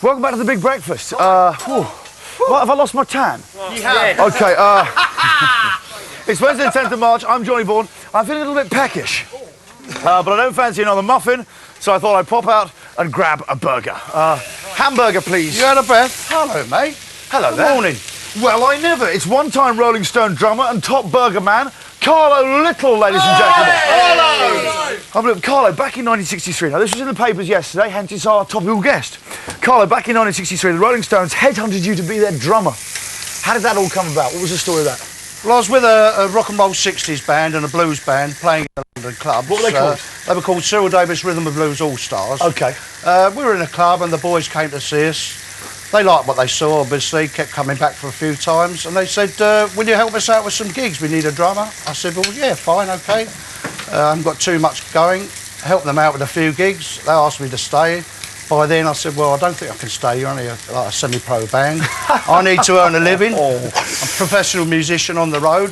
Welcome back to the Big Breakfast. What, have I lost my tan? You have. Okay, it's Wednesday the 10th of March. I'm Johnny Vaughan. I'm feeling a little bit peckish, but I don't fancy another muffin, so I thought I'd pop out and grab a burger. Hamburger, please. You out of breath? Hello, mate. Hello there. Good morning. Well, I never. It's one-time Rolling Stone drummer and top burger man, Carlo Little, ladies and gentlemen. Hello. Carlo, back in 1963. Now, this was in the papers yesterday, hence it's our topical guest. Carlo, back in 1963, the Rolling Stones headhunted you to be their drummer. How did that all come about? What was the story of that? Well, I was with a rock and roll 60s band and a blues band playing in the London clubs. What were they called? They were called Cyril Davis Rhythm and Blues All-Stars. Okay. We were in a club and the boys came to see us. They liked what they saw, obviously, kept coming back for a few times, and they said, will you help us out with some gigs? We need a drummer. I said, well, yeah, fine, OK. I haven't got too much going. Help them out with a few gigs. They asked me to stay. By then, I said, well, I don't think I can stay. You're only a semi-pro band. I need to earn a living. I'm a professional musician on the road.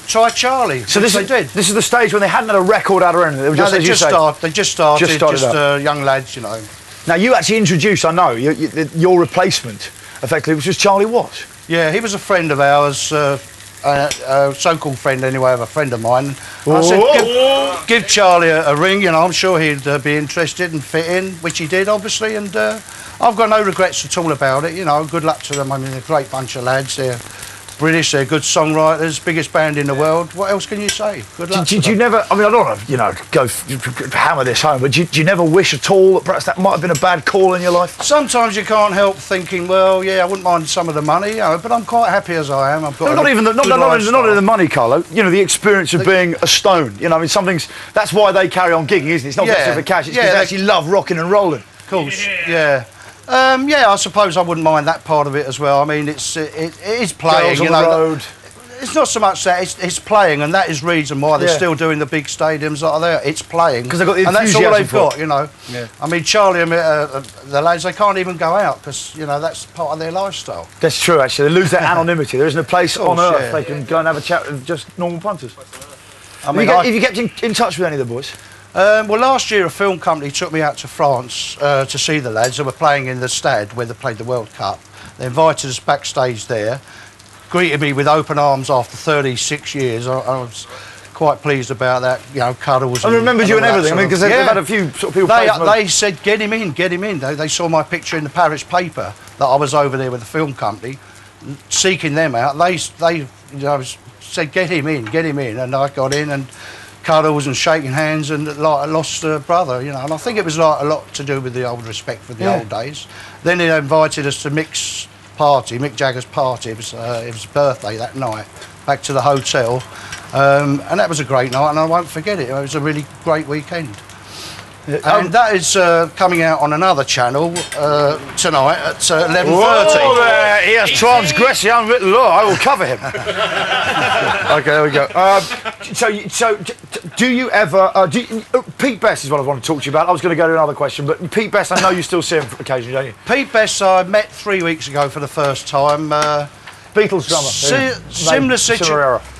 Try Charlie, so this they did. This is the stage when they hadn't had a record out or anything. They were They just started, young lads, you know. Now, you actually introduced, I know, your replacement, effectively, which was Charlie Watts. Yeah, he was a friend of ours, a so-called friend anyway, of a friend of mine. I said, give Charlie a ring, you know, I'm sure he'd be interested and fit in, which he did, obviously, and I've got no regrets at all about it, you know, good luck to them. I mean, they're a great bunch of lads, they're British, they're good songwriters, biggest band in the world. What else can you say? Good luck. Did you never, I mean, I don't want to, you know, go hammer this home, but do you never wish at all that perhaps that might have been a bad call in your life? Sometimes you can't help thinking, well, yeah, I wouldn't mind some of the money, you know, but I'm quite happy as I am. I've got not even the money, Carlo. You know, the experience of being a Stone. You know, I mean, that's why they carry on gigging, isn't it? It's not just for cash, it's because they actually love rocking and rolling. Of course, yeah. Yeah, I suppose I wouldn't mind that part of it as well. I mean, it is playing, Girls on the road. It's not so much that, it's playing, and that is the reason why they're still doing the big stadiums like that. It's playing. Because they've got the And enthusiasm that's all they've got, you know. Yeah. I mean, Charlie and the lads, they can't even go out because, you know, that's part of their lifestyle. That's true, actually. They lose their anonymity. There isn't a place on earth they can go and have a chat with just normal punters. I mean, have you kept in touch with any of the boys? Well, last year a film company took me out to France to see the lads who were playing in the Stade where they played the World Cup. They invited us backstage there, greeted me with open arms after 36 years. I was quite pleased about that, you know, cuddles. I remembered you and everything, I mean, because they've had a few sort of people... They said, get him in, get him in. They saw my picture in the Paris paper that I was over there with the film company, seeking them out. They you know, said, get him in, and I got in, and cuddles and shaking hands, and like I lost a brother, you know. And I think it was like a lot to do with the old respect for the old days. Then they invited us to Mick Jagger's party. It was his birthday that night. Back to the hotel, and that was a great night, and I won't forget it. It was a really great weekend. And that is coming out on another channel tonight at 11:30. Oh, there! He has transgressed the unwritten law. I will cover him. OK, there we go. So, do you ever... Pete Best is what I want to talk to you about. I was going to go to another question, but Pete Best, I know you still see him occasionally, don't you? Pete Best, I met 3 weeks ago for the first time. Beatles drummer.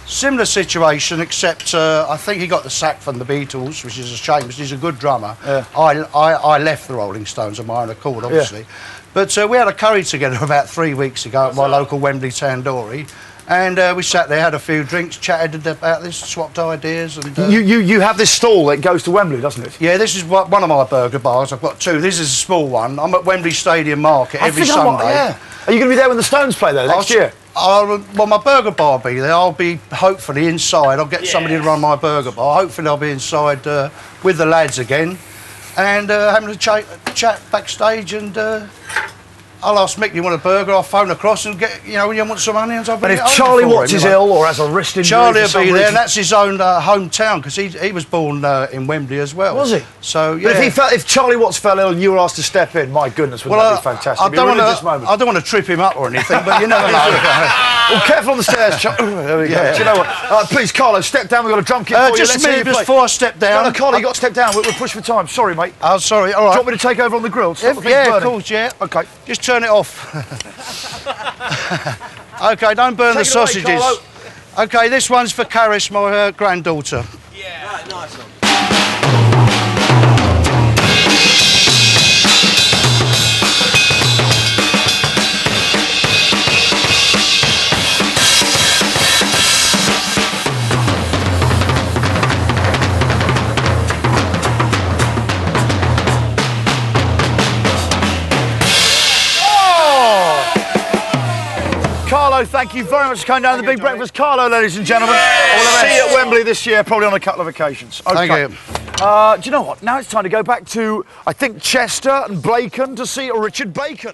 Similar situation, except I think he got the sack from the Beatles, which is a shame because he's a good drummer. Yeah. I left the Rolling Stones of my own accord, obviously. Yeah. But we had a curry together about 3 weeks ago at my local Wembley Tandoori. And we sat there, had a few drinks, chatted about this, swapped ideas. And you have this stall that goes to Wembley, doesn't it? Yeah, this is one of my burger bars. I've got two. This is a small one. I'm at Wembley Stadium Market every Sunday. Are you going to be there when the Stones play there next year? Well, my burger bar will be there. I'll be hopefully inside. I'll get somebody to run my burger bar. Hopefully I'll be inside with the lads again and having a chat backstage, and I'll ask Mick, you want a burger? I'll phone across and get, you know, when you want some onions, I'll bring it over. And if Charlie Watts is ill or has a wrist injury... Charlie will be there, and that's his own hometown, because he was born in Wembley as well. Was he? So, yeah. But if Charlie Watts fell ill and you were asked to step in, my goodness, wouldn't that be fantastic? I don't want to trip him up or anything, but you never know. Well, careful on the stairs, there we go. Do you know what? Please, Carlo, step down. We've got a drum kit for you. Just a minute before I step down. No, Carlo, you've got to step down. We're pushed for time. Sorry, mate. Oh, sorry. All right. Do you want me to take over on the grill? Yeah, of course, yeah. OK. Just turn it off. OK, don't burn the sausages. OK, this one's for Caris, my granddaughter. Yeah, right, nice one. Carlo, thank you very much for coming down to the Big Breakfast. Carlo, ladies and gentlemen. See you at Wembley this year, probably on a couple of occasions. Okay. Thank you. Do you know what? Now it's time to go back to, I think, Chester and Blacon to see Richard Bacon.